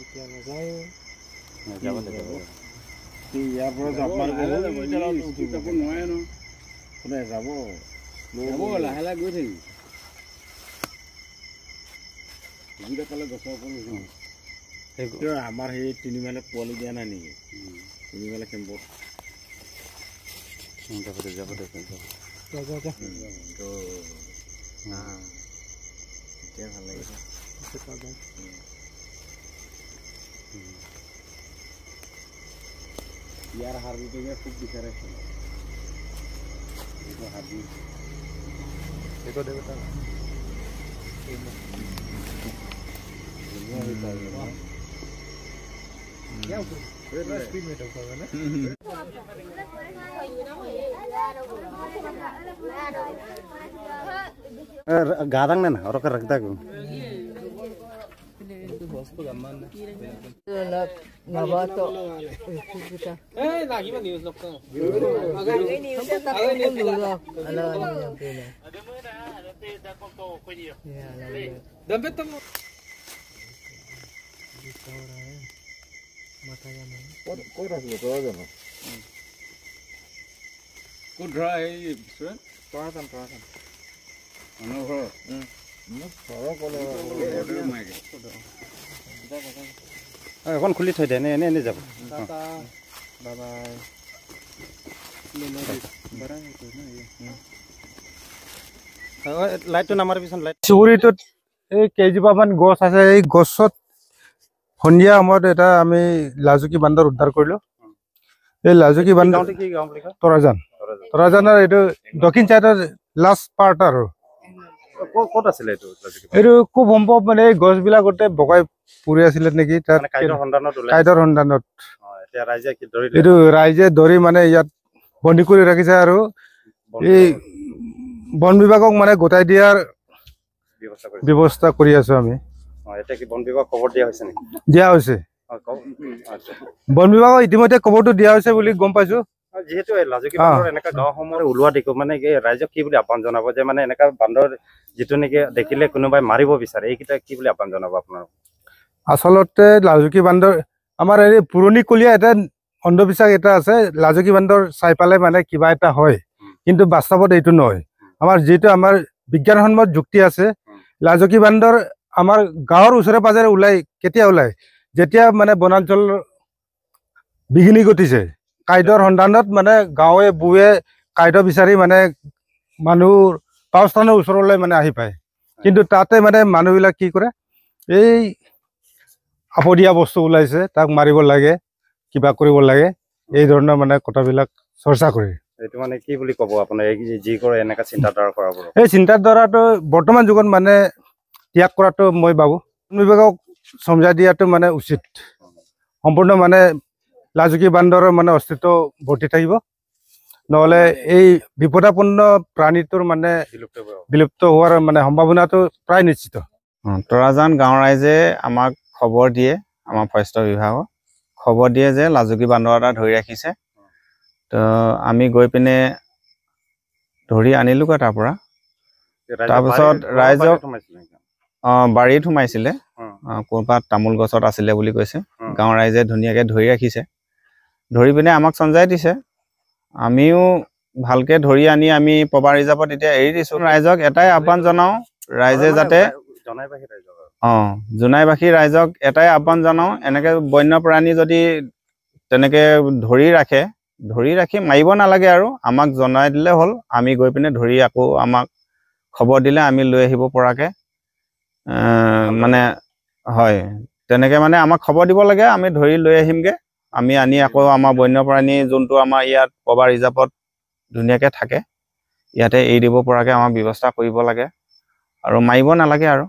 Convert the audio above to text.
এতিয়া নাযায় যাব লাগিব ইয়াৰ পৰা যাব নোৱাৰে ন কোনে যাব লাহে লাহে গৈ থাকিব সুবিধা পালে গছৰ ওপৰত আমাৰ সেই তিনিমাইলত পোৱালি দিয়া নাই নেকি তিনিমাইল কেম্পত যাব এতিয়া ভাল লাগিছে ইয়াৰ হাৰ্বিটোকে খুব বিচাৰে হাৰ্বি gadang na orang kerja aku এখন খুলি থৈ দে এনে এনে যাব লাইটটো নামাৰ পিছত লাইট চুবুৰীটোত এই কেইজোপামান গছ আছে এই গছত সন্ধিয়া সময়ত এটা আমি লাজুকী বান্দৰ উদ্ধাৰ কৰিলো এই লাজুকী বান্দৰ কি গাঁও বুলি কয় তৰাজানৰ এইটো দক্ষিণ চাইডৰ লাষ্ট পাৰ্ট আৰু ক'ত আছিলে এইটো এইটো খুব সম্ভৱ মানে এই গছবিলাকতে বগাই পৰি আছিলে নেকি তাত কাইদৰ সন্ধানত এইটো ৰাইজে ধৰি মানে ইয়াত বন্দী কৰি ৰাখিছে আৰু এই বন বিভাগক মানে গোটাই দিয়াৰ ব্যৱস্থা কৰি আছো আমি বন বিভাগ খবৰ দিয়া হৈছে নেকি দিয়া হৈছে বন বিভাগক ইতিমধ্যে খবৰটো দিয়া হৈছে বুলি গম পাইছো যিহেতু লাজুকী বান্দৰ এনেকা গাঁওসমূহত ওলোৱা দেখো মানে ৰাইজক কি বুলি আহ্বান জনাব যে মানে এনেকা বান্দৰ যিটো নেকি দেখিলে কোনোবাই মাৰিব বিচাৰে এইকেইটা কি বুলি আহ্বান জনাব আপোনাৰ আচলতে লাজুকী বান্দৰ আমাৰ এই পুৰণি কলীয়া এটা অন্ধবিশ্বাস এটা আছে লাজুকী বান্দৰ চাই পালে মানে কিবা এটা হয় কিন্তু বাস্তৱত এইটো নহয় আমাৰ যিটো আমাৰ বিজ্ঞানসন্মত যুক্তি আছে লাজুকী বান্দৰ আমাৰ গাঁৱৰ ওচৰে পাজৰে ওলাই কেতিয়া ওলাই যেতিয়া মানে বনাঞ্চল বিঘিনি ঘটিছে কাইদৰ সন্ধানত মানে গাঁৱে বুৱে কাইদ বিচাৰি মানে মানুহৰ পাওস্থানৰ ওচৰলৈ মানে আহি পায় কিন্তু তাতে মানে মানুহবিলাক কি কৰে এই আপদীয়া বস্তু ওলাইছে তাক মাৰিব লাগে কিবা কৰিব লাগে এই ধৰণৰ মানে কথাবিলাক চৰ্চা কৰে এইটো মানে কি বুলি ক'ব আপোনাৰ যি কৰে এনেকা চিন্তাধাৰা কৰাব এই চিন্তাধাৰাটো বৰ্তমান যুগত মানে ত্যাগ কৰাটো মই ভাবো বিভাগক সমঝাই দিয়াটো মানে উচিত সম্পূৰ্ণ মানে লাজুকী বান্দৰৰ মানে অস্তিত্ব বৰ্তি থাকিব নহ'লে এই বিপদাপন্ন প্ৰাণীটোৰ মানে বিলুপ্ত হোৱাৰ মানে সম্ভাৱনাটো প্ৰায় নিশ্চিত তৰাজান গাঁৱৰ ৰাইজে আমাক খবৰ দিয়ে আমাৰ ফৰেষ্টৰ বিভাগক খবৰ দিয়ে যে লাজুকী বান্দৰ এটা ধৰি ৰাখিছে তো আমি গৈ পিনে ধৰি আনিলোগৈ তাৰ পৰা তাৰপিছত ৰাইজক বাৰীত সোমাইছিলে ক'ৰবাত তামোল গছত আছিলে বুলি কৈছে গাঁৱৰ ৰাইজে ধুনীয়াকৈ ধৰি ৰাখিছে ধৰি পিনে আমাক চঞ্জাই দিছে আমিও ভালকৈ ধৰি আনি আমি পবা ৰিজাৰ্ভত এতিয়া এৰি দিছোঁ ৰাইজক এটাই আহ্বান জনাওঁ ৰাইজে যাতে জোনাইবাসী ৰাইজক এটাই আহ্বান জনাওঁ এনেকৈ বন্যপ্ৰাণী যদি তেনেকৈ ধৰি ৰাখি মাৰিব নালাগে আৰু আমাক জনাই দিলে হ'ল আমি গৈ পিনে ধৰি আকৌ আমাক খবৰ দিলে আমি লৈ আহিব পৰাকৈ মানে হয় তেনেকৈ মানে আমাক খবৰ দিব লাগে আমি ধৰি লৈ আহিমগৈ আমি আনি আকৌ আমাৰ বন্যপ্ৰাণী যোনটো আমাৰ ইয়াত পবা ৰিজাৰ্ভত ধুনীয়াকৈ থাকে ইয়াতে এৰি দিব পৰাকৈ আমাৰ ব্যৱস্থা কৰিব লাগে আৰু মাৰিব নালাগে আৰু